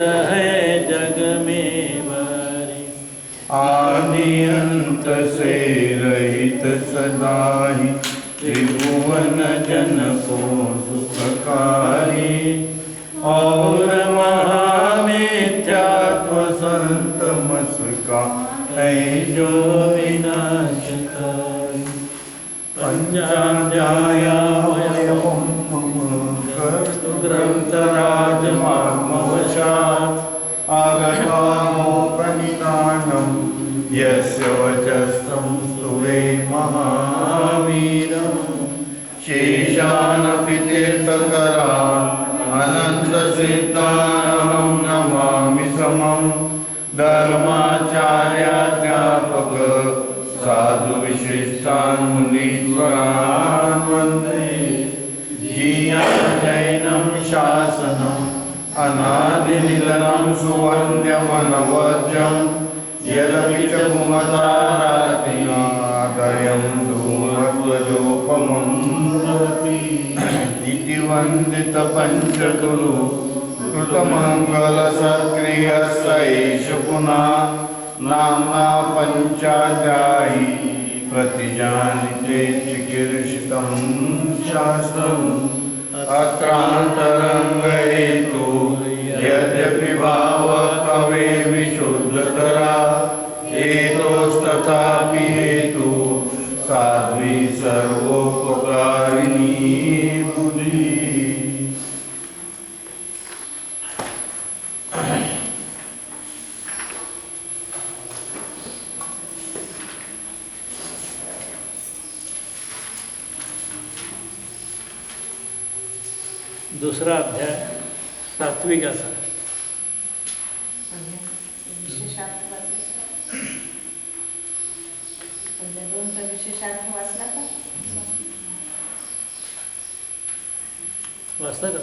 है जग में बारी। आदि अंत से रहित सदाहि त्रिभुवन जन को सुखकारी। और महामिथ्यात्व संत मस्का है जो विनाशकारी। पंचाध्याया ग्रंथराज मामवशात् आगतामोपनिधानम् यस्य वचस्तं स्तुवे महावीरम्। शेषानपि तीर्थकरान् अनन्तसिद्धानहं नमामि समम्। धर्माचार्याध्यापक साधु विशिष्टान् मुनीश्वरान् वन्दे। जैनं शासनम् अनादिनिधनं सुवन्द्यमनवद्यं। यदपि च पुमदारातिनादयं धूमध्वजोपमं इति वन्दितपञ्चकुरु कृतमङ्गलसत्क्रियः एष पुनः नाम्ना पञ्चाध्यायी। प्रतिजानिते चिकीर्षितं शास्त्रम् अत्रान्तरङ्गहेतु यद्यपि भावकवे विशुद्धतरा। हेतोस्तथापि हेतु साध्वी सर्वोपकारिणी बुद्धि। दूसरा अध्याय सात्विकाचा। वाचता का?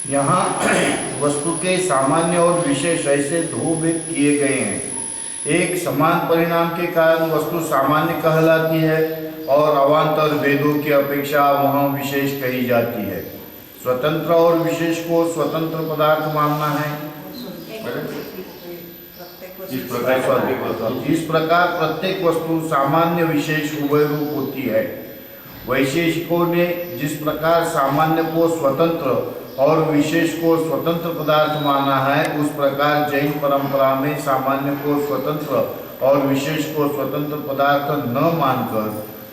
यहाँ वस्तु के सामान्य और विशेष ऐसे दो भेद किए गए हैं। एक समान परिणाम के कारण वस्तु सामान्य कहलाती है और अवान्तर भेदों की अपेक्षा वहाँ विशेष कही जाती है। स्वतंत्र और विशेष को स्वतंत्र पदार्थ मानना है। इस प्रकार प्रत्येक वस्तु सामान्य विशेष उभय रूप होती है। वैशेषिकों ने जिस प्रकार सामान्य को स्वतंत्र और विशेष को स्वतंत्र पदार्थ माना है, उस प्रकार जैन परंपरा में सामान्य को स्वतंत्र और विशेष को स्वतंत्र पदार्थ न मानकर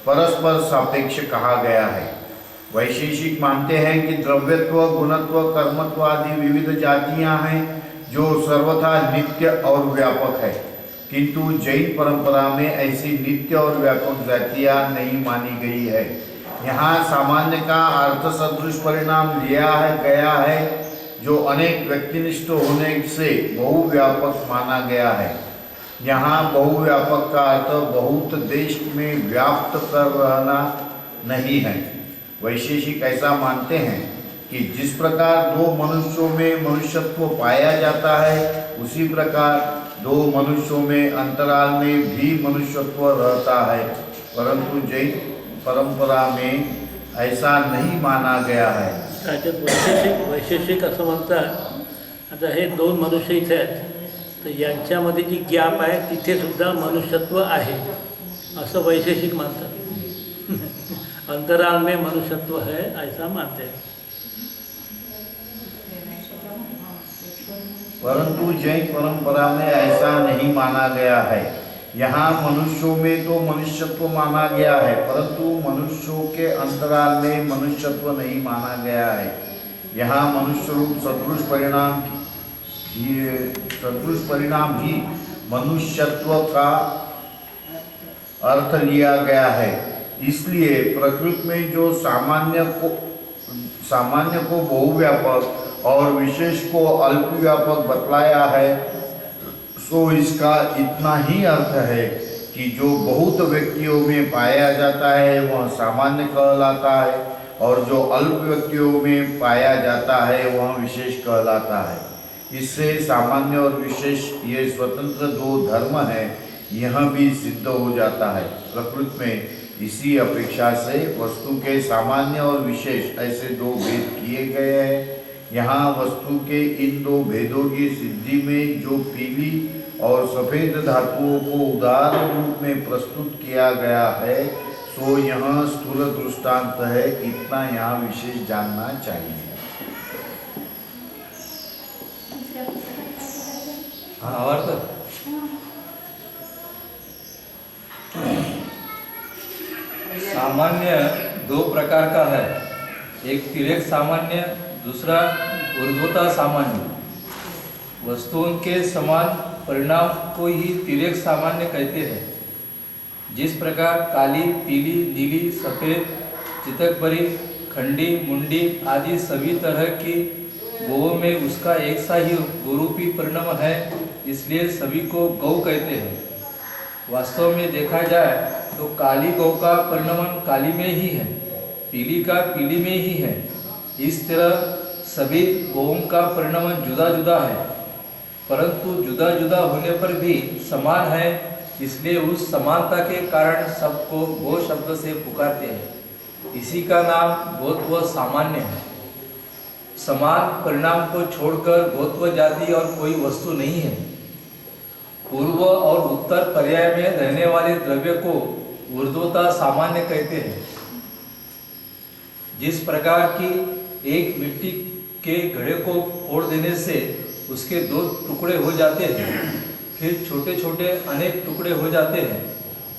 परस्पर सापेक्ष कहा गया है। वैशेषिक मानते हैं कि द्रव्यत्व, गुणत्व, कर्मत्व आदि विविध जातियां हैं जो सर्वथा नित्य और व्यापक है, किंतु जैन परंपरा में ऐसी नित्य और व्यापक जातियां नहीं मानी गई है। यहाँ सामान्य का अर्थ सदृश परिणाम लिया गया है जो अनेक व्यक्तिनिष्ठ होने से बहुव्यापक माना गया है। यहाँ बहुव्यापक का अर्थ बहुत देश में व्याप्त कर रहना नहीं है। वैशेषिक ऐसा मानते हैं कि जिस प्रकार दो मनुष्यों में मनुष्यत्व पाया जाता है, उसी प्रकार दो मनुष्यों में अंतराल में भी मनुष्यत्व रहता है, परंतु जैन परंपरा में ऐसा नहीं माना गया है। वैशेषिक असं म्हणतात, आता हे दोन मनुष्य इथे आहेत, तर यांच्यामध्ये जी गॅप आहे तिथे सुद्धा मनुष्यत्व आहे असं वैशेषिक मानतात। अंतराल में मनुष्यत्व है ऐसा मानते हैं। परंतु जैन परंपरा में ऐसा नहीं माना गया है। यहाँ मनुष्यों में तो मनुष्यत्व माना गया है, परंतु मनुष्यों के अंतराल में मनुष्यत्व नहीं माना गया है। यहाँ मनुष्य रूप सदृश परिणाम ही मनुष्यत्व का अर्थ लिया गया है। इसलिए प्रकृति में जो सामान्य को बहुव्यापक और विशेष को अल्पव्यापक बतलाया है, सो इसका इतना ही अर्थ है कि जो बहुत व्यक्तियों में पाया जाता है वह सामान्य कहलाता है, और जो अल्प व्यक्तियों में पाया जाता है वह विशेष कहलाता है। इससे सामान्य और विशेष ये स्वतंत्र दो धर्म है, यह भी सिद्ध हो जाता है। प्रकृति में इसी अपेक्षा से वस्तु के सामान्य और विशेष ऐसे दो भेद किए गए हैं। यहाँ वस्तु के इन दो भेदों की सिद्धि में जो पीली और सफ़ेद धातुओं को उदाहरण रूप में प्रस्तुत किया गया है, सो यह स्थूल दृष्टांत है। इतना यहाँ विशेष जानना चाहिए। हाँ, और तो सामान्य दो प्रकार का है, एक तिर्यक सामान्य, दूसरा ऊर्ध्वता सामान्य। वस्तुओं के समान परिणाम को ही तिर्यक सामान्य कहते हैं। जिस प्रकार काली, पीली, नीली, सफ़ेद, चितकबरी, खंडी, मुंडी आदि सभी तरह की गौओं में उसका एक सा ही गोरूपी परिणाम है, इसलिए सभी को गौ कहते हैं। वास्तव में देखा जाए तो काली गौ का परिणाम काली में ही है, पीली का पीली में ही है। इस तरह सभी गौओं का परिणाम जुदा जुदा है, परंतु जुदा जुदा होने पर भी समान है, इसलिए उस समानता के कारण सबको गौ शब्द से पुकारते हैं। इसी का नाम गोत्व सामान्य है। समान परिणाम को छोड़कर गोत्व जाति और कोई वस्तु नहीं है। पूर्व और उत्तर पर्याय में रहने वाले द्रव्य को ऊर्ध्वता सामान्य कहते हैं। जिस प्रकार की एक मिट्टी के घड़े को फोड़ देने से उसके दो टुकड़े हो जाते हैं, फिर छोटे छोटे अनेक टुकड़े हो जाते हैं,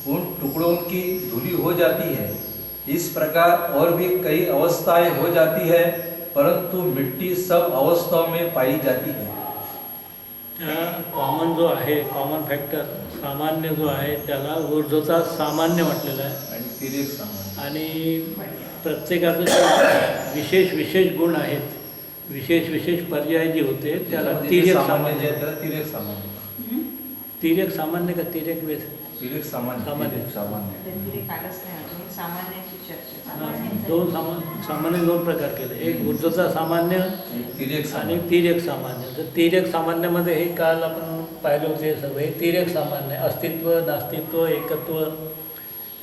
उन टुकड़ों की धूली हो जाती है। इस प्रकार और भी कई अवस्थाएं हो जाती है, परंतु मिट्टी सब अवस्थाओं में पाई जाती है। कॉमन जो आहे, कॉमन फॅक्टर सामान्य जो आहे त्याला ऊर्ध्वता सामान्य म्हटलेलं आहे। आणि तिर्यक सामान्य आणि प्रत्येकाचे जे विशेष विशेष गुण आहेत, विशेष विशेष पर्याय जे होते त्याला तिर्यक सामान्य. त्याला तिर्यक सामान्य. तिर्यक सामान्य का तिर्यक वेद? तिर्यक सामान्य. सामान्य. सामान्य. दोन सामान्य दोन प्रकार केले, एक ऊर्ध्वता सामान्य आणि तिर्यक सामान्य. तर तिर्यक सामान्यामध्ये हे काल आपण पाहिले होते सगळे तिर्यक सामान्य, अस्तित्व, नास्तित्व, एकत्व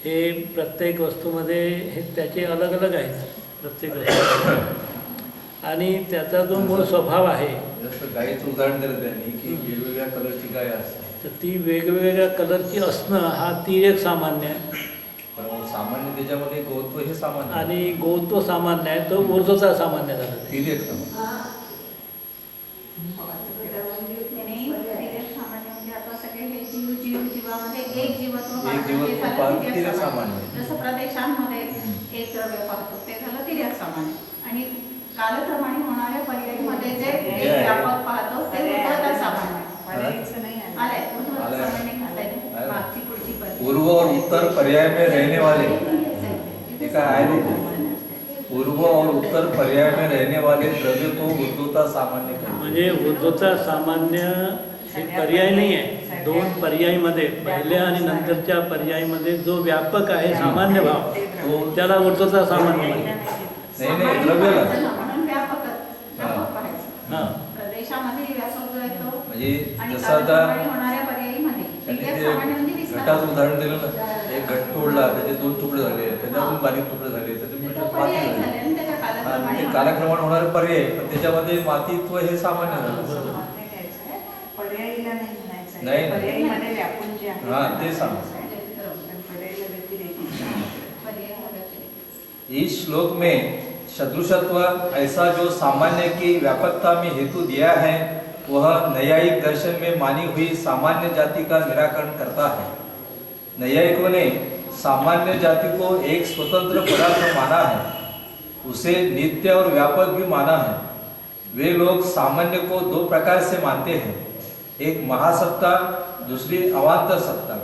हे प्रत्येक वस्तूमध्ये हे त्याचे अलग अलग आहेत प्रत्येक वस्तू, आणि त्याचा जो मूळ स्वभाव आहे. जसं गायीचं उदाहरण दिलं त्यांनी की वेगवेगळ्या कलरची गाय असते, तर ती वेगवेगळ्या कलरची असणं हा तिर्यक सामान्य आहे. सामान्य त्याच्यामध्ये गोत्व हे सामान्य आणि गोत्व सामान्य आहे, तो ऊर्ध्वता सामान्य झाला. तिर्यक सामान्य. एक जीवत्व तिर्यक सामान्य. जसं प्रदेशांमध्ये एक द्रव्य पाहतो ते झालं तिर्यक सामान्य, आणि कालक्रमाने होणाऱ्या पर्यायीमध्ये जे एक व्यापक पाहतो ते ऊर्ध्वता सामान्य. पूर्व और उत्तर पर्याय में रहने वाले, पूर्व और उत्तर पर्याय में रहने वाले द्रव्य को ऊर्ध्वता सामान्य कहते हैं. म्हणजे ऊर्ध्वता सामान्य हे पर्याय नाही आहे. दोन पर्यायीमध्ये पहिल्या आणि नंतरच्या पर्यायीमध्ये जो व्यापक आहे सामान्य भाव, तो त्याला ऊर्ध्वता सामान्य म्हणतात. नाही द्रव्याला हां, प्रदेशामध्ये व्यापक जो आहे तो, म्हणजे आणि जसं आता होणाऱ्या पर्यायीमध्ये त्यांनी तिर्यक ते सामान्य म्हणजे विस्तार. घटाचं उदाहरण दिलं ना, एक घट तोडला त्याचे दोन तुकडे झाले, त्याच्यातून बारीक तुकडे झाले, त्याच्यातून तो माती पर्यायी झाली. झाले आणि त्याच्या कालक्रमाने ते कालक्रमाने होणारे पर्याय, पण त्याच्यामध्ये मातीत्व हे सामान्य झालं. पर्यायीला नाही म्हणायचं, नाही. पर्यायीमध्ये व्यापून जे आहे हां, ते सांग. पर्यायीला व्यतिरेक. इस श्लोक में सदृशत्व ऐसा जो सामान्य की व्यापकता में हेतु दिया है, वह न्यायिक दर्शन में मानी हुई सामान्य जाति का निराकरण करता है। न्यायिकों ने सामान्य जाति को एक स्वतंत्र पदार्थ माना है, उसे नित्य और व्यापक भी माना है। वे लोग सामान्य को दो प्रकार से मानते हैं, एक महासत्ता, दूसरी अवान्तर सत्ता।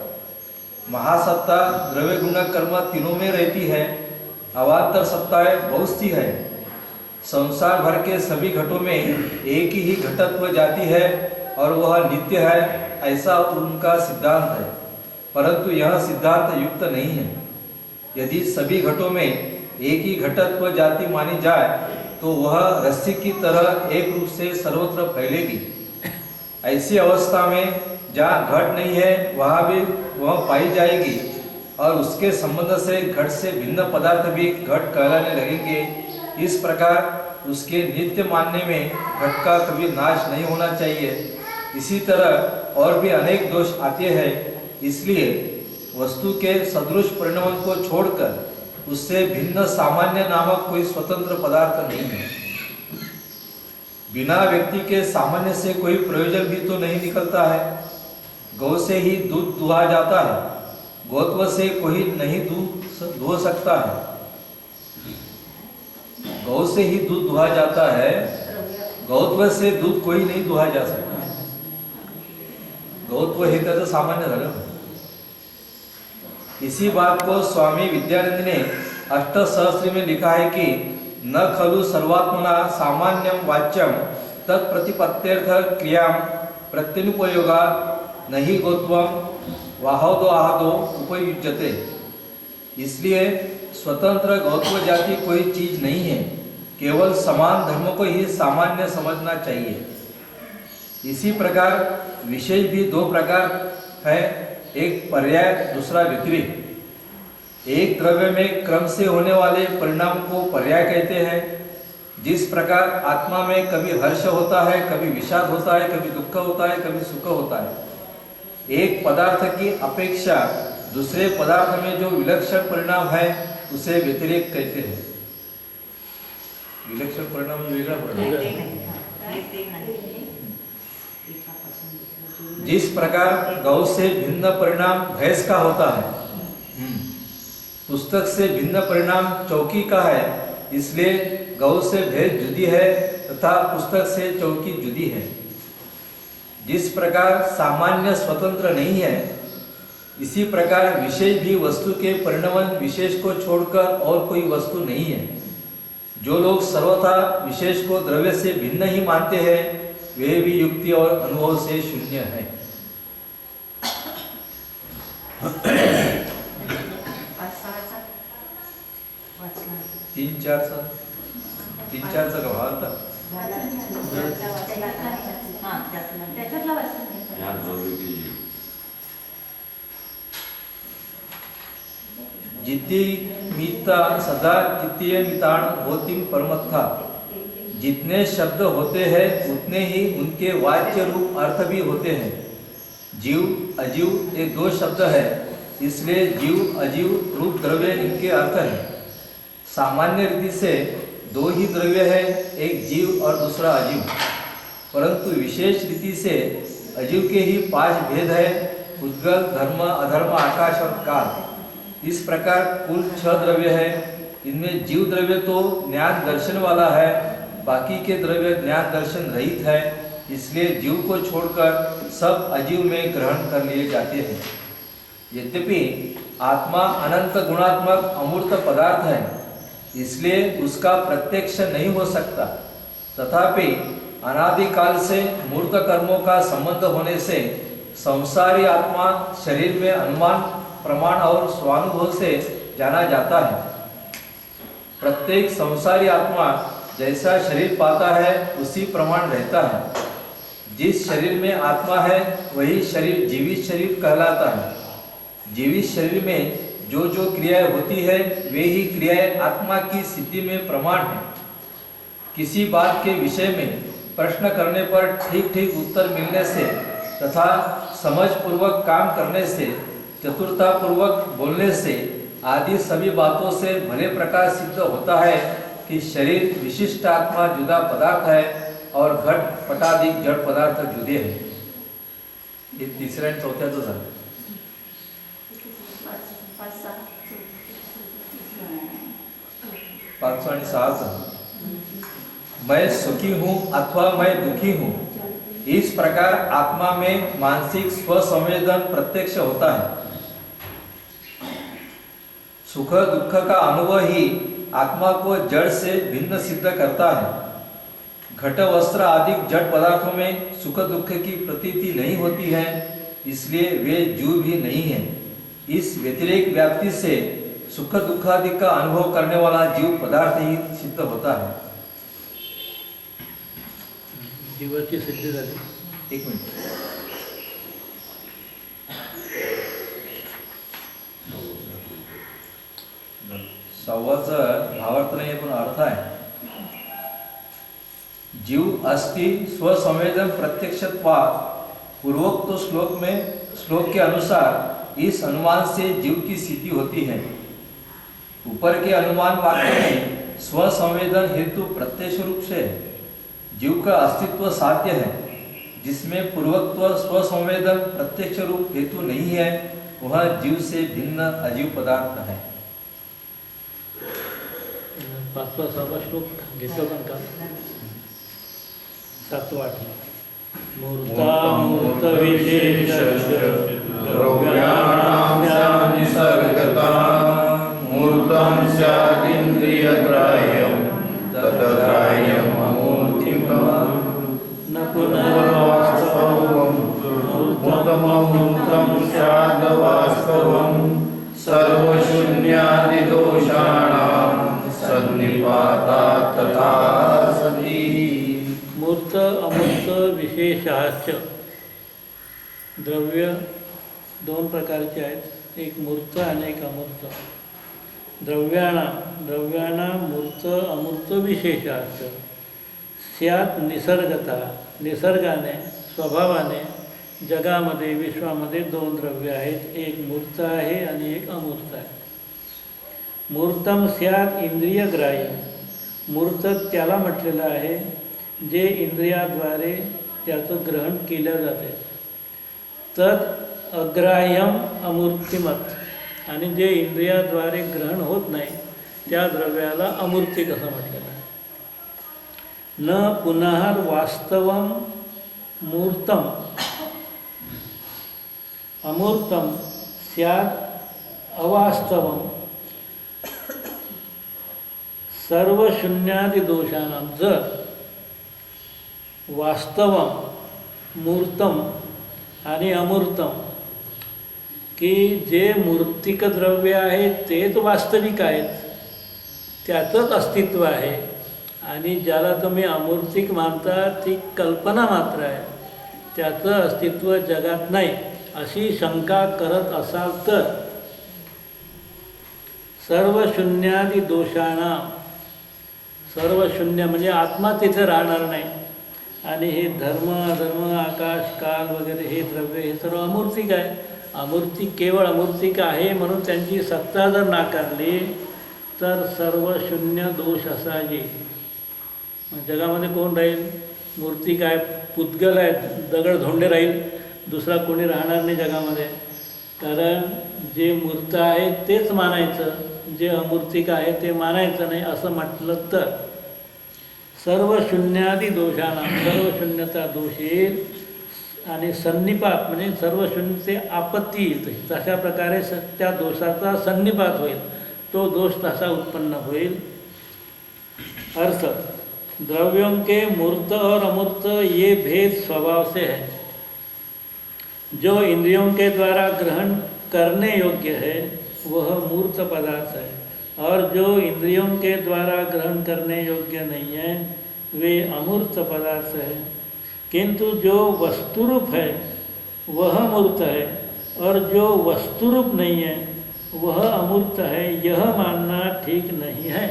महासत्ता द्रव्य गुण कर्म तीनों में रहती है, अवान्तर सत्ताएं बहुत सी है। संसार भर के सभी घटों में एक ही घटत्व जाति है और वह नित्य है, ऐसा उनका सिद्धांत है। परंतु यह सिद्धांत युक्त नहीं है। यदि सभी घटों में एक ही घटत्व जाति मानी जाए तो वह रस्सी की तरह एक रूप से सर्वत्र फैलेगी। ऐसी अवस्था में जहाँ घट नहीं है वहाँ भी वह पाई जाएगी और उसके संबंध से घट से भिन्न पदार्थ भी घट कहलाने लगेंगे। इस प्रकार उसके नित्य मानने में घट का कभी नाश नहीं होना चाहिए। इसी तरह और भी अनेक दोष आते हैं, इसलिए वस्तु के सदृश परिणाम को छोड़कर उससे भिन्न सामान्य नामक कोई स्वतंत्र पदार्थ नहीं है। बिना व्यक्ति के सामान्य से कोई प्रयोजन भी तो नहीं निकलता है। गौ से ही दूध दुहा जाता है, गौत्व से कोई नहीं दूध दुह सकता है। गौ से ही दूध दुहा जाता है, गौत्व से दूध कोई नहीं दुहा जा सकता। गौत्व हे त्याचं सामान्य झालं। इसी बात को स्वामी विद्यानंद ने अष्टसहस्री में लिखा है कि न खलु सर्वात्मना सामान्यम वाच्यम तत्प्रतिपत्त्यर्थ क्रियाम प्रत्यनुपयोगा नहीं गोत्वम वाहदो आहदो उपयुज्यते। इसलिए स्वतंत्र गौत्व जाति कोई चीज नहीं है, केवल समान धर्म को ही सामान्य समझना चाहिए। इसी प्रकार विशेष भी दो प्रकार है, एक पर्याय, दूसरा व्यतिरिक्त। एक द्रव्य में क्रम से होने वाले परिणाम को पर्याय कहते हैं। जिस प्रकार आत्मा में कभी हर्ष होता है, कभी विषाद होता है, कभी दुख होता है, कभी सुख होता है। एक पदार्थ की अपेक्षा दूसरे पदार्थ में जो विलक्षण परिणाम है उसे व्यतिरेक कहते हैं। विलक्षण परिणाम वेगळा परिणाम। जिस प्रकार गौ से भिन्न परिणाम भैंस का होता है, पुस्तक से भिन्न परिणाम चौकी का है, इसलिए गौ से भैंस जुदी है तथा पुस्तक से चौकी जुदी है। जिस प्रकार सामान्य स्वतंत्र नहीं है, इसी प्रकार विशेष भी वस्तु के परिणाम विशेष को छोड़कर और कोई वस्तु नहीं है। जो लोग सर्वथा विशेष को द्रव्य से भिन्न ही मानते हैं, वे भी युक्ति और अनुभव से शून्य है। तीन चार का भाव था। त्याच्यातला वाचन जिति मिता सदा जितीय मिताण होतिम परमत्था। जितने शब्द होते हैं उतने ही उनके वाच्य रूप अर्थ भी होते हैं। जीव अजीव ये दो शब्द है, इसलिए जीव अजीव रूप द्रव्य इनके अर्थ है। सामान्य रीति से दो ही द्रव्य है, एक जीव और दूसरा अजीव। परंतु विशेष रीति से अजीव के ही 5 भेद है, उद्गल, धर्म, अधर्म, आकाश और काल। इस प्रकार कुल 6 द्रव्य है। इनमें जीव द्रव्य तो ज्ञान दर्शन वाला है, बाकी के द्रव्य ज्ञान दर्शन रहित है, इसलिए जीव को छोड़कर सब अजीव में ग्रहण कर लिए जाते हैं। यद्यपि आत्मा अनंत गुणात्मक अमूर्त पदार्थ है, इसलिए उसका प्रत्यक्ष नहीं हो सकता। तथापि अनादिकाल से मूर्त कर्मों का संबंध होने से संसारी आत्मा शरीर में अनुमान, प्रमाण और स्वानुभव से जाना जाता है। प्रत्येक संसारी आत्मा जैसा शरीर पाता है उसी प्रमाण रहता है। जिस शरीर में आत्मा है वही शरीर जीवित शरीर कहलाता है। जीवित शरीर में जो जो क्रियाएं होती है वे ही क्रियाएं आत्मा की सिद्धि में प्रमाण है। किसी बात के विषय में प्रश्न करने पर ठीक ठीक उत्तर मिलने से तथा समझ पूर्वक काम करने से, चतुरता पूर्वक बोलने से आदि सभी बातों से भले प्रकार सिद्ध होता है कि शरीर विशिष्ट आत्मा जुदा पदार्थ है और घट पटाधिक जड पदार्थ जुदे हैं. हे तिसऱ्या आणि चौथ्याचं झालं. पाच सहा 5 आणि 6. मैं सुखी हूँ अथवा मैं दुखी हूँ, इस प्रकार आत्मा में मानसिक स्वसंवेदन प्रत्यक्ष होता है. सुख दुख का अनुभव ही आत्मा को जड़ से भिन्न सिद्ध करता है. घट वस्त्र आदि जड़ पदार्थों में सुख दुख की प्रतीति नहीं होती है, इसलिए वे जीव भी नहीं है. इस व्यतिरेक व्याप्ति से सुख दुख आदि का अनुभव करने वाला जीव पदार्थ ही सिद्ध होता है. जीवाची सिद्धी झाली. 1 मिनिट. सव्वाचं भावार्थ नाही पण अर्थ आहे. जीव अस्थि स्वसंवेदन प्रत्यक्षत्वा पूर्वोक्त श्लोक के अनुसार इस अनुमान से जीव की स्थिति होती है. ऊपर के अनुमान वाक्य में स्वसंवेदन हेतु प्रत्यक्ष रूप से जीव का अस्तित्व साध्य है. जिसमें पूर्वत्व स्वसंवेदन प्रत्यक्ष रूप हेतु नहीं है, वह जीव से भिन्न अजीव पदार्थ है. 5वा 6वा श्लोक घेतला पण का? 7वा 8वा. मूर्ता विशेष द्रव्याणां निसर्गता मूर्तं स्यादिन्द्रियग्राह्यं तद्ग्राह्यम् अमूर्तिमं न पुनर्वास्तवम् मूर्तममूर्तं स्याद्वास्तवं सर्वशून्यादिदोषाणां सन्निपातात् तथा सति. मूर्त अमूर्त विशेषाच. द्रव्य 2 प्रकारचे आहेत, एक मूर्त आणि एक अमूर्त. द्रव्याणा मूर्त अमूर्त विशेषाच. स्यात निसर्गता, निसर्गाने स्वभावाने जगामध्ये विश्वामध्ये 2 द्रव्य आहेत, एक मूर्त आहे आणि एक अमूर्त आहे. मूर्तम स्यात इंद्रियग्राह्य. मूर्त त्याला म्हटलेलं आहे जे इंद्रियाद्वारे त्याचं ग्रहण केलं जाते. तद अग्राह्यम अमूर्तिमत. आणि जे इंद्रियाद्वारे ग्रहण होत नाही त्या द्रव्याला अमूर्तिक असं म्हटलेलं आहे. न पुनः वास्तवम मूर्तम अमूर्तम स्यात् अवास्तवम सर्व शून्यादि दोषांना. जर वास्तवम मूर्तम आणि अमूर्तम की जे मूर्तिक द्रव्य आहे तेच वास्तविक आहेत, त्याचंच अस्तित्व आहे, आणि ज्याला तुम्ही अमूर्तिक मानता ती कल्पना मात्र आहे, त्याचं अस्तित्व जगात नाही अशी शंका करत असाल तर सर्व शून्यादि दोषांना. सर्व शून्य म्हणजे आत्मा तिथे राहणार नाही, आणि हे धर्म अधर्म आकाश काल वगैरे हे द्रव्य हे सर्व अमूर्तिक आहे. अमूर्तिक केवळ अमूर्तिक आहे म्हणून त्यांची सत्ता जर नाकारली तर सर्व शून्य दोष असा येईल. जगामध्ये कोण राहील? मूर्तिक आहे, पुद्गल आहे, दगड धोंडे राहील, दुसरा कोणी राहणार नाही जगामध्ये. कारण जे मूर्त आहे तेच मानायचं, जे अमूर्तिक आहे ते मानायचं नाही असं म्हटलं तर सर्व शून्यादि दोषांना. सर्व शून्यता दोष येईल आणि सन्निपात म्हणजे सर्व शून्यते आपत्ती येते. तशा प्रकारे त्या दोषाचा सन्निपात होईल, तो दोष तसा उत्पन्न होईल. अर्थ द्रव्यों के मूर्त और अमूर्त ये भेद स्वभाव से है. जो इंद्रियों के द्वारा ग्रहण करने योग्य है वह मूर्त पदार्थ है, और जो इंद्रियों के द्वारा ग्रहण करने योग्य नहीं है वे अमूर्त पदार्थ है. किंतु जो वस्तुरूप है वह मूर्त है, और जो वस्तुरूप नहीं है वह अमूर्त है, यह मानना ठीक नहीं है.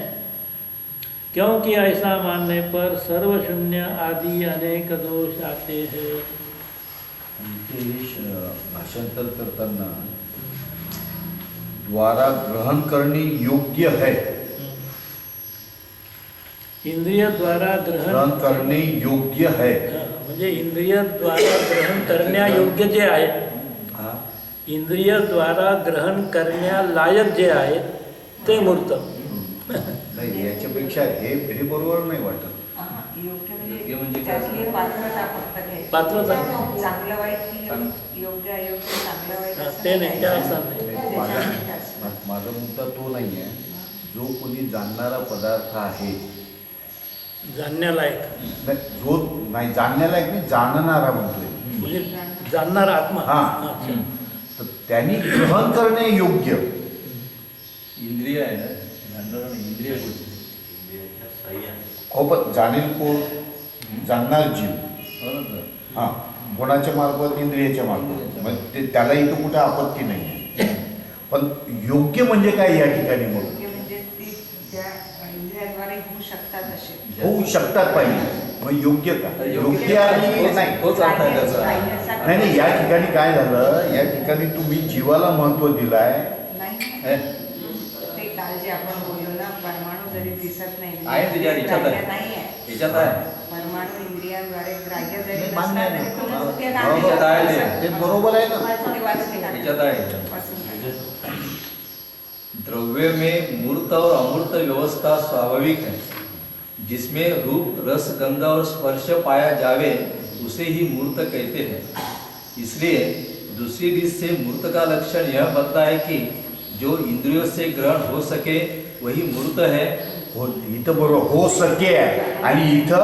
क्योंकि ऐसा मानने पर सर्वशून्य आदि अनेक दोष आते हैं. भाषांतर करताना द्वारा ग्रहण करणे योग्य है इंद्रियद्वारा ग्रहण ग्रहण करणे योग्य है. म्हणजे इंद्रियद्वारा ग्रहण करण्यायोग्य जे आहे, हा. इंद्रियद्वारा ग्रहण करण्यालायक जे आहे ते मूर्त. नाही, याच्यापेक्षा हे बरोबर नाही वाटत. योग्य म्हणजे काय? त्यातली पात्रता फक्त घ्यायची. पात्रता. चांगलं वाईट की योग्य अयोग्य चांगलं वाईट असं ते नाही, त्या नाही. अर्थात नाही. माझा मुद्दा तो नाही आहे. जो कोणी जाणणारा पदार्थ आहे, जाणण्यालायक जो नाही जाणण्यालायक मी जाणणारा म्हणतोय, म्हणजे जाणणारा आत्मा. हा. अच्छा. तर त्यांनी ग्रहण करणे योग्य. इंद्रिय आहे ना, जाणणारा नाही, इंद्रिय गोचर. हो, पण जाणील कोण? जाणणार जीव. हो ना. हां, कोणाच्या मार्फत? इंद्रियाच्या मार्फत. मग ते त्याला इथं कुठं आपत्ती नाही. पण योग्य म्हणजे काय या ठिकाणी? मग योग्य म्हणजे ती त्या इंद्रियाद्वारे होऊ शकतात असे. होऊ शकतात पाहिजे. मग योग्य का? योग्य आणि नाही. तोच अर्थ आहे त्याचा. नाही नाही, या ठिकाणी काय झालं, या ठिकाणी तुम्ही जीवाला महत्त्व दिलाय. नाही, ते काल जे आपण बोललो ना, परमाणू जरी दिसत नाही आहे त्याच्या ह्याच्यात आहे. नाहीये. ह्याच्यात आहे. परमाणू इंद्रियांद्वारे ग्राह्य जरी मान्य नसला आहे. तरी तो नसते हो, ना. हो, ह्याच्यात आहे ते बरोबर आहे ना. ते वाचते का? ह्याच्यात आहे. वाचून घ्या. द्रव्य में मूर्त और अमूर्त व्यवस्था स्वाभाविक है. जिसमें रूप रस गंध और स्पर्श पाया जावे उसे ही मूर्त कहते हैं. इसलिए दूसरी रीत से मूर्त का लक्षण यह बनता है कि जो इंद्रियों से ग्रहण हो सके वही मूर्त है. हो, इथं बरोबर हो सके आहे आणि इथं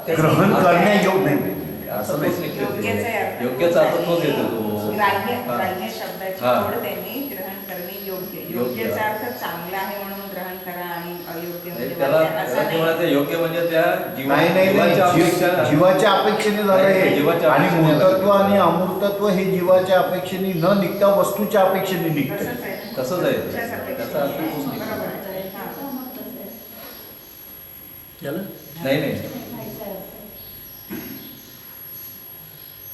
ग्रहण करण्यायोग्य नाही. असं नाही. योग्यचा अर्थ तोच येतो तो. ग्राह्य शब्दाची हा. जोड त्यांनी ग्रहण करणे योग्य. योग्यचा अर्थ चांगला आहे म्हणून ग्रहण करा आणि अयोग्य म्हणजे त्याला वाईट असं त्याला नाही. म्हणायचं योग्य म्हणजे त्या नाही नाही जीवाच्या नाही, अपेक्षा- जीवाच्या अपेक्षेने झालं नाही, जीवाच्या हे. आणि अपेक्षेने मूर्तत्व आणि अमूर्तत्व हे जीवाच्या अपेक्षेने न निघता वस्तूच्या अपेक्षेने निघतं. तसंच आहे. तसंच आहे. त्याच अपेक्षा. त्याचा अर्थ तोच निघतो. बरोबर आहे. हा. झालं? नहीं नहीं,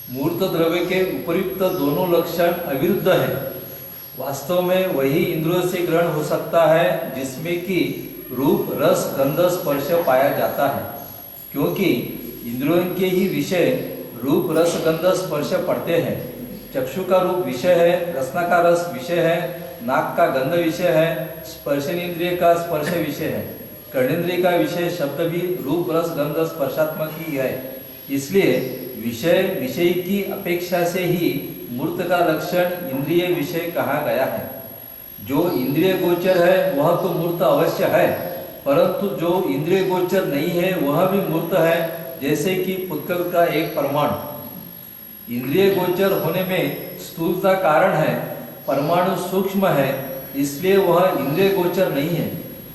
मूर्त द्रव्य के उपयुक्त दोनों लक्षण अविरुद्ध है. वास्तव में वही इंद्रियों से ग्रहण हो सकता है जिसमें कि रूप रस गंध स्पर्श पाया जाता है, क्योंकि इंद्रियों के ही विषय रूप रस गंध स्पर्श पड़ते हैं. चक्षु का रूप विषय है, रसना का रस विषय है, नाक का गंध विषय है, स्पर्शनेन्द्रिय का स्पर्श विषय है, कर्णेन्द्रिय का विषय शब्द भी रूप रस गंध स्पर्शात्मक ही है. इसलिए विषय विषय की अपेक्षा से ही मूर्त का लक्षण इंद्रिय विषय कहा गया है. जो इंद्रिय गोचर है वह तो मूर्त अवश्य है, परंतु जो इंद्रिय गोचर नहीं है वह भी मूर्त है. जैसे कि पुद्गल का एक परमाणु इंद्रिय गोचर होने में स्थूलता कारण है, परमाणु सूक्ष्म है इसलिए वह इंद्रिय गोचर नहीं है,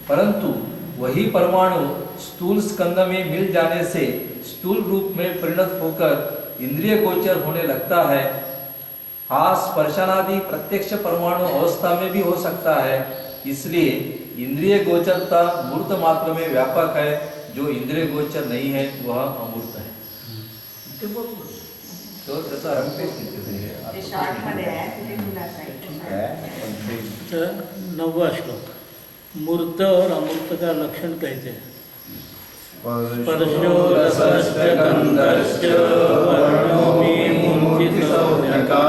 परंतु वही परमाणु स्थूल स्कंद में मिल जाने से स्थूल रूप में परिणत होकर इंद्रिय गोचर होने लगता है. हाँ, स्पर्शनादि प्रत्यक्ष परमाणु अवस्था में भी हो सकता है. इसलिए इंद्रिय गोचरता मूर्त मात्र में व्यापक है, जो इंद्रिय गोचर नहीं है वह अमूर्त है. तो त्याचा अर्थ तेच निघतो. ते शॉर्टमध्ये आहे, ते तुला सांगितलं. ठीक आहे, पण ते तर 9वां श्लोक. मूर्त और अमूर्त का लक्षण कहते हैं. स्पर्शो रसश्च गन्धश्च वर्णो मे मूर्ति संज्ञका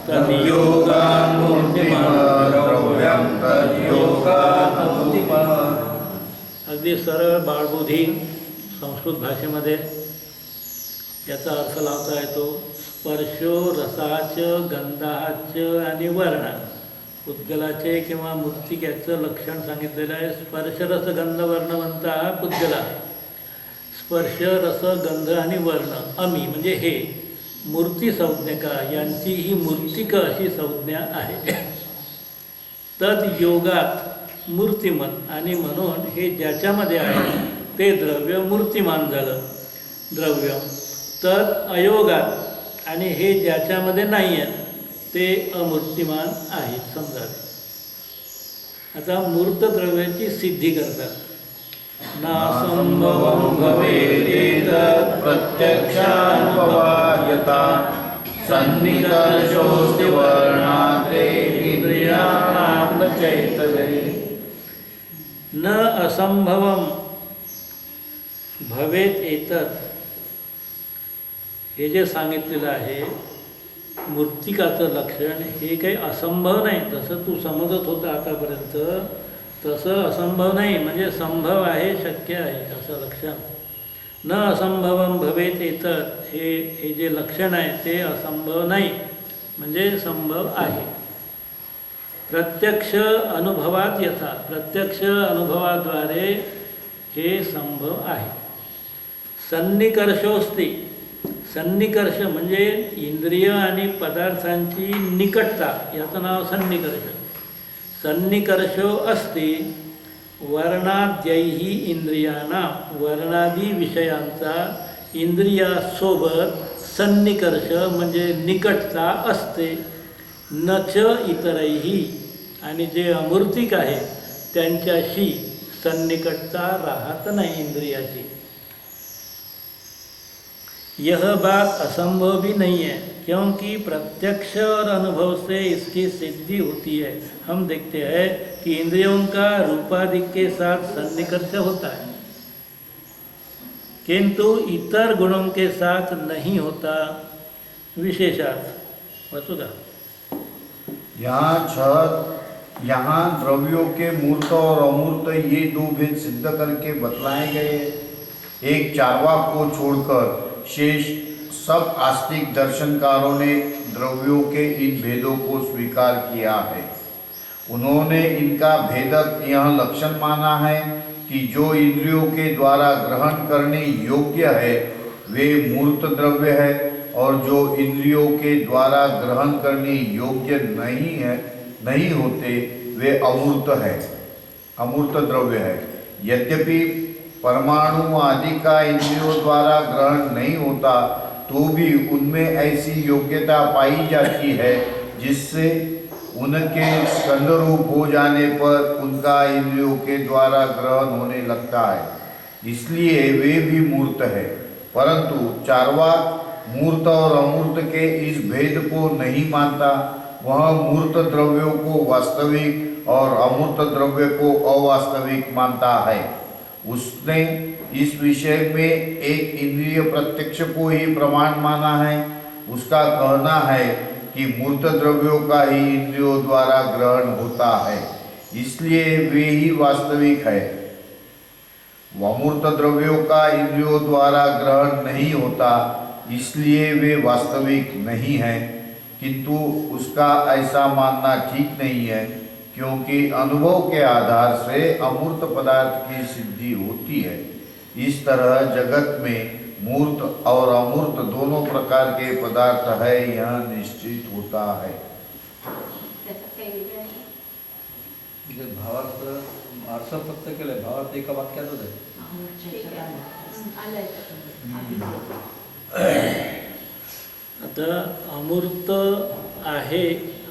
तद्योगान् मूर्तिमान् द्रव्यं तद्योगान् मूर्तिमान्. अगदी सरळ बाळबुधी संस्कृत भाषेमध्ये याचा अर्थ लावता येतो. स्पर्शो रसाच गंधाच आणि वर्ण. पुद्गलाचे किंवा मूर्तिकेचं लक्षण सांगितलेलं आहे. स्पर्श रस गंध वर्णवंता पुद्गला. स्पर्श रस गंध आणि वर्ण अमी म्हणजे हे मूर्ती संज्ञका यांची ही मूर्तिक अशी संज्ञा आहे. तद योगात मूर्तिमत आणि म्हणून हे ज्याच्यामध्ये आहे ते द्रव्य मूर्तिमान झालं. द्रव्य तद अयोगात आणि हे ज्याच्यामध्ये नाही आहे ते अमूर्तिमान आहेत समजावे. आता मूर्त द्रव्याची सिद्धी करतात. नासंभवं भवेदेतत् प्रत्यक्षानुभवायता सन्निकर्षोऽस्ति वर्णात्रे इंद्रियाणां न चैतन्ये. न असंभवम भवेत एतत् हे जे सांगितलेलं आहे मूर्तिकाचं लक्षण हे काही असंभव नाही. तसं तू समजत होता आतापर्यंत तसं असंभव नाही, म्हणजे संभव आहे, शक्य आहे असं लक्षण. न असंभवम भवेत एतत् हे जे लक्षण आहे ते असंभव नाही, म्हणजे संभव आहे. प्रत्यक्ष अनुभवात यथा, प्रत्यक्ष अनुभवाद्वारे हे संभव आहे. सन्निकर्षोस्ति, सन्निकर्ष म्हणजे इंद्रिय आणि पदार्थांची निकटता, याचं नाव सन्निकर्ष. सन्निकर्षो अस्ति वर्णाद्यैहि इंद्रियाणां, वर्णादी विषयांचा इंद्रियासोबत सन्निकर्ष म्हणजे निकटता असते. न च इतरैहि, आणि जे अमूर्तिक आहे त्यांच्याशी सन्निकटता राहत नाही इंद्रियाची. यह बात असंभव भी नहीं है, क्योंकि प्रत्यक्ष और अनुभव से इसकी सिद्धि होती है. हम देखते हैं कि इंद्रियों का रूपादि के साथ सन्निकर्ष होता है, किंतु इतर गुणों के साथ नहीं होता. विशेषार्थ वसुधा, यहाँ द्रव्यों के मूर्त और अमूर्त ये दो भेद सिद्ध करके बतलाए गए. एक चार्वाक को छोड़कर शेष सब आस्तिक दर्शनकारों ने द्रव्यों के इन भेदों को स्वीकार किया है. उन्होंने इनका भेदक यह लक्षण माना है कि जो इंद्रियों के द्वारा ग्रहण करने योग्य है वे मूर्त द्रव्य है, और जो इंद्रियों के द्वारा ग्रहण करने योग्य नहीं होते वे अमूर्त है, अमूर्त द्रव्य है. यद्यपि परमाणु आदि का इंद्रियों द्वारा ग्रहण नहीं होता तो भी उनमें ऐसी योग्यता पाई जाती है जिससे उनके स्कंद रूप हो जाने पर उनका इंद्रियों के द्वारा ग्रहण होने लगता है, इसलिए वे भी मूर्त है. परंतु चार्वाक मूर्त और अमूर्त के इस भेद को नहीं मानता. वह मूर्त द्रव्यों को वास्तविक और अमूर्त द्रव्य को अवास्तविक मानता है. उसने इस विषय में एक इंद्रिय प्रत्यक्ष को ही प्रमाण माना है. उसका कहना है कि मूर्त द्रव्यों का ही इंद्रियों द्वारा ग्रहण होता है, इसलिए वे ही वास्तविक है. अमूर्त द्रव्यों का इंद्रियों द्वारा ग्रहण नहीं होता, इसलिए वे वास्तविक नहीं है. किंतु उसका ऐसा मानना ठीक नहीं है, क्योंकि अनुभव के आधार से अमूर्त पदार्थ की सिद्धि होती है. इस तरह जगत में मूर्त और अमूर्त दोनों प्रकार के पदार्थ है, यह निश्चित होता है. भावार्थ फक्त केलंय, भावार्थ एका वाक्यातच आहे. आता अमूर्त आहे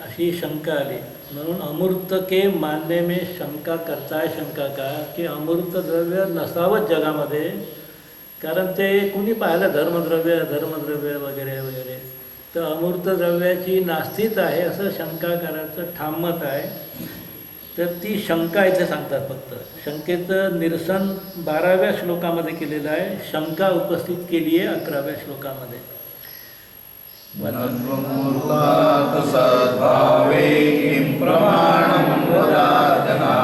अशी शंका आली, म्हणून अमूर्त के मानने में शंका करता है. शंका का की अमूर्त द्रव्य नसावंच जगामध्ये, कारण ते कुणी पाहिलं धर्मद्रव्य वगैरे वगैरे, तर अमूर्त द्रव्याची नास्तीच आहे असं शंका करायचं ठाम मत आहे. तर ती शंका इथे सांगतात. फक्त शंकेचं निरसन 12व्या श्लोकामध्ये केलेलं आहे, शंका उपस्थित केली आहे 11व्या श्लोकामध्ये. मूर्तात् सद्भावे किं प्रमाणं वदाजना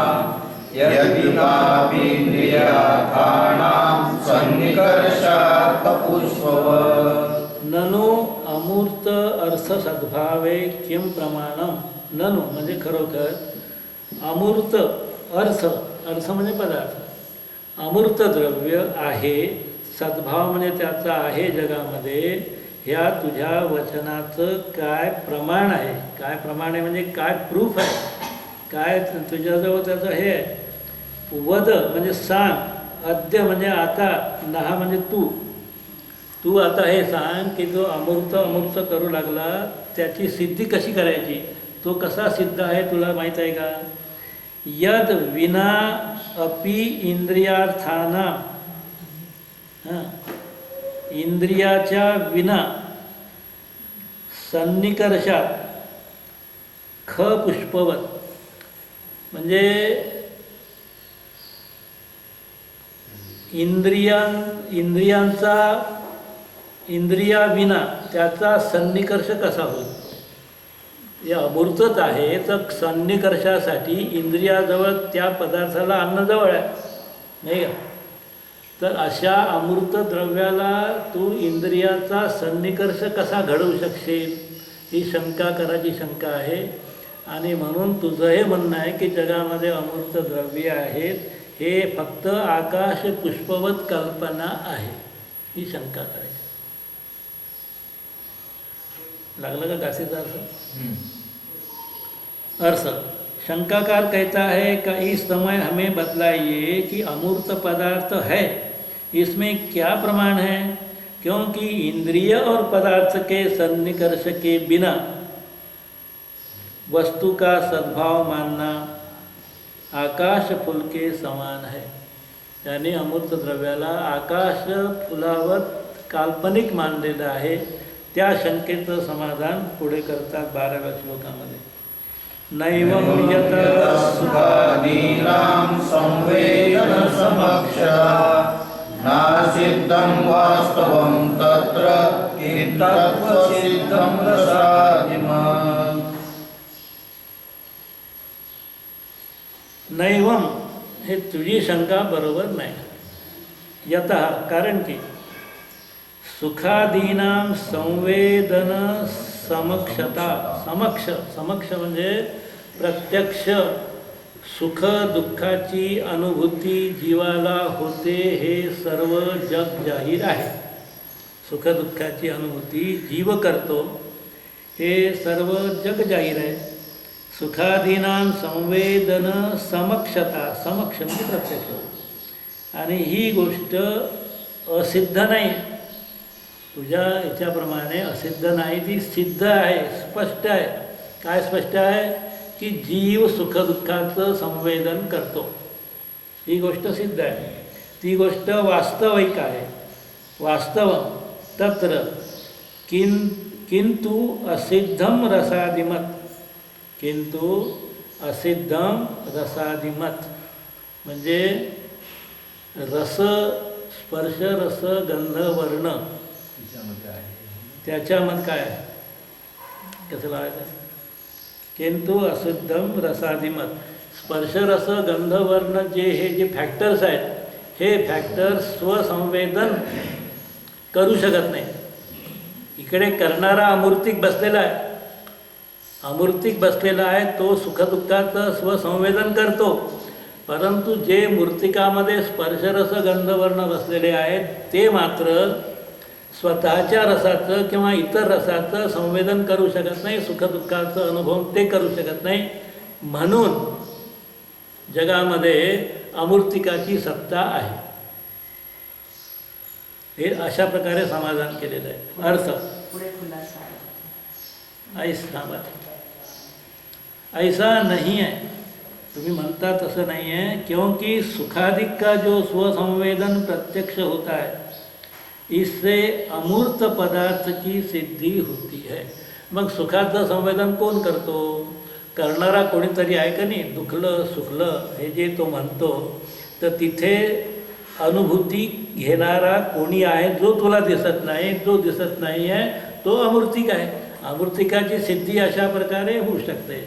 यद्विनापि इंद्रियार्थानां सन्निकर्षात् पुष्पवत्. ननु अमूर्त अर्थ सद्भावे किम प्रमाणम. ननु म्हणजे खरोखर, अमूर्त अर्थ, अर्थ म्हणजे पदार्थ, अमूर्त द्रव्य आहे, सद्भाव म्हणजे त्याचा आहे जगामध्ये, ह्या तुझ्या वचनाचं काय प्रमाण आहे. काय प्रमाण आहे म्हणजे काय प्रूफ आहे, काय तुझ्याजवळ त्याचं हे आहे. वद म्हणजे सांग, अद्य म्हणजे आता, नहा म्हणजे तू आता हे सांग की जो अमूर्त करू लागला त्याची सिद्धी कशी करायची, तो कसा सिद्ध आहे तुला माहीत आहे का. यद विना अपि इंद्रियार्थाना, इंद्रियाच्या विना सन्निकर्षात ख पुष्पवत, म्हणजे इंद्रियाविना त्याचा सन्निकर्ष कसा होईल? हे अमूर्तच आहे, तर सन्निकर्षासाठी इंद्रियाजवळ त्या पदार्थाला अन्न जवळ आहे, नाही का? तर अशा अमूर्त द्रव्याला तू इंद्रियाचा सन्निकर्ष कसा घडवू शकशील, ही शंका करायची शंका आहे. आणि म्हणून तुझं हे म्हणणं आहे की जगामध्ये अमूर्त द्रव्य आहेत, हे फक्त आकाश पुष्पवत कल्पना आहे, ही शंका करायची. लागलं का गासीचा अर्थ? शंकाकार कहता है कि इस समय हमें बतलाइए कि अमूर्त पदार्थ है, इसमें क्या प्रमाण है? क्योंकि इंद्रिय और पदार्थ के सन्निकर्ष के बिना वस्तु का सद्भाव मानना आकाश फूल के समान है. यानी अमूर्त द्रव्याला आकाश फुलावत काल्पनिक मानलेलं आहे. त्या शंकेचं समाधान पुढे करतात 12व्या श्लोकामध्ये. नैवं यतः सुखादीनां संवेदन समक्ष नासिद्धं वास्तवं तत्र किंतत्वसिद्धं रसादिमम्. नैवं हे तुझी शंका बरोबर नाही. यतः कारण की सुखादीनां संवेदन समक्षता, समक्ष म्हणजे प्रत्यक्ष सुख दुःखाची अनुभूती जीवाला होते, हे सर्व जग जाहीर आहे. सुख दुःखाची अनुभूती जीव करतो, हे सर्व जग जाहीर आहे. सुखादीनां संवेदन समक्षता, समक्ष म्हणजे प्रत्यक्ष. आणि ही गोष्ट असिद्ध नाही, तुझ्या याच्याप्रमाणे असिद्ध नाही, ती सिद्ध आहे, स्पष्ट आहे. काय स्पष्ट आहे? की जीव सुखदुःखाचं संवेदन करतो, ही गोष्ट सिद्ध आहे. ती गोष्ट वास्तविक आहे. वास्तव तत्र किंतु असिद्धम रसादिमत, किंतु असिद्धम रसादिमत म्हणजे रस, स्पर्श, रस, गंध, वर्ण त्याच्यामध्ये काय आहे? कसं लावायचं? किंतु असिद्धम रसादिमत. स्पर्श, रस, गंध, वर्ण जे फॅक्टर्स आहेत, हे फॅक्टर्स स्वसंवेदन करू शकत नाही. इकडे करणारा अमूर्तिक बसलेला आहे, अमूर्तिक बसलेला आहे, तो सुखदुःखाचं स्वसंवेदन करतो. परंतु जे मूर्तिकामध्ये स्पर्श, रस, गंध, वर्ण बसलेले आहेत, ते मात्र स्वतःच्या रसाचं किंवा इतर रसाचं संवेदन करू शकत नाही, सुखदुःखाचं अनुभव ते करू शकत नाही. म्हणून जगामध्ये अमूर्तिकाची सत्ता आहे. हे अशा प्रकारे समाधान केलेलं आहे. अर्थ पुढे खुलासा ऐसा नहीं है, तुम्ही म्हणता तसं नाही आहे. क्योंकि सुखादिक का जो स्वसंवेदन प्रत्यक्ष होता है, इससे अमूर्त पदार्थ की सिद्धी होती है. मग सुखाचं संवेदन कोण करतो? करणारा कोणीतरी आहे का नाही? दुखलं सुखलं हे जे तो म्हणतो, तर तिथे अनुभूती घेणारा कोणी आहे जो तुला दिसत नाही. जो दिसत नाही आहे तो अमूर्तिक आहे. अमूर्तिकाची सिद्धी अशा प्रकारे होऊ शकते.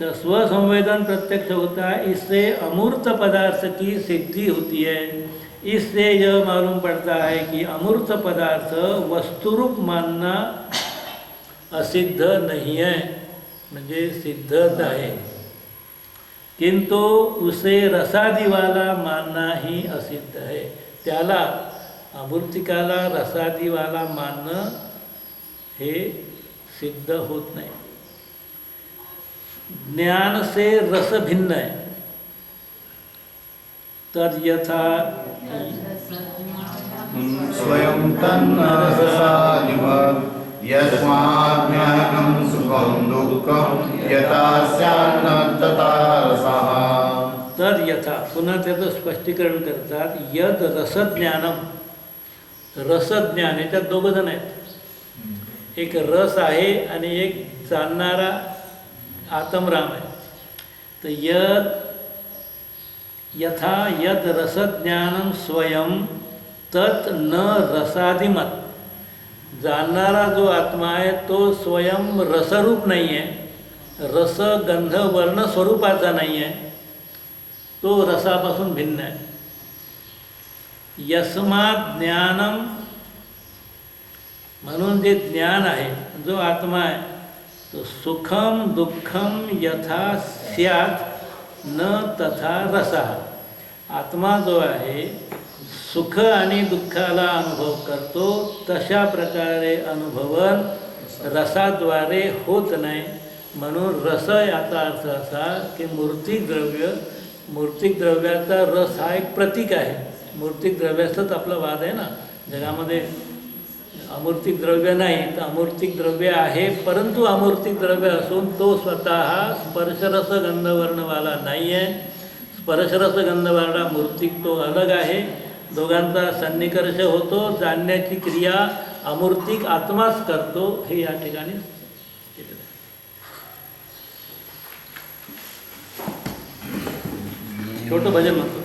तर स्वसंवेदन प्रत्यक्ष होता है, इससे अमूर्त पदार्थ की सिद्धि होती है. इससे यह मालूम पड़ता है कि अमूर्त पदार्थ वस्तुरूप मानना असिद्ध नहीं है, म्हणजे सिद्धच आहे. किंतु उसे रसादी वाला मानना ही असिद्ध है. त्याला अमूर्तिकाला रसादी वाला मानणं हे सिद्ध होत नाही. ज्ञान से रस भिन्न है. तद यथा स्वयं तन्न रसादिवत् यस्मात् ज्ञानं सुखं दुःखं यथा स्यान्न तथा रसः. तद यथा, पुन्हा त्याचं स्पष्टीकरण करतात. यद रसज्ञानम, रसज्ञान याच्यात दोघं जण आहेत. एक रस आहे आणि एक जाणणारा आत्मराम आहे. तर यद यथा यद रसज्ञानम स्वयं तत् न रसादिमत. जाणणारा जो आत्मा आहे तो स्वयं रसरूप नाही आहे, रस गंध वर्ण स्वरूपाचा नाही आहे, तो रसापासून भिन्न आहे. यस्मात् ज्ञानम, म्हणून जे ज्ञान आहे, जो आत्मा आहे तो सुखम दुःखम यथा स्यात् न तथा रसः. आत्मा जो आहे सुख आणि दुःखाला अनुभव करतो, तशा प्रकारे अनुभवन रसाद्वारे होत नाही. म्हणून रस याचा अर्थ असा की मूर्तिक द्रव्याचा रस हा एक प्रतीक आहे. मूर्तिक द्रव्याचाच आपला वाद आहे ना, जगामध्ये अमूर्तिक द्रव्य नाही तर अमूर्तिक द्रव्य आहे, परंतु अमूर्तिक द्रव्य असून तो स्वतः स्पर्शरस गंधवर्णवाला नाही आहे. स्पर्शरस गंधवर्णा मूर्तिक तो अलग आहे. दोघांचा सन्निकर्ष होतो, जाणण्याची क्रिया अमूर्तिक आत्माच करतो, हे या ठिकाणी छोटं भजन म्हणतो.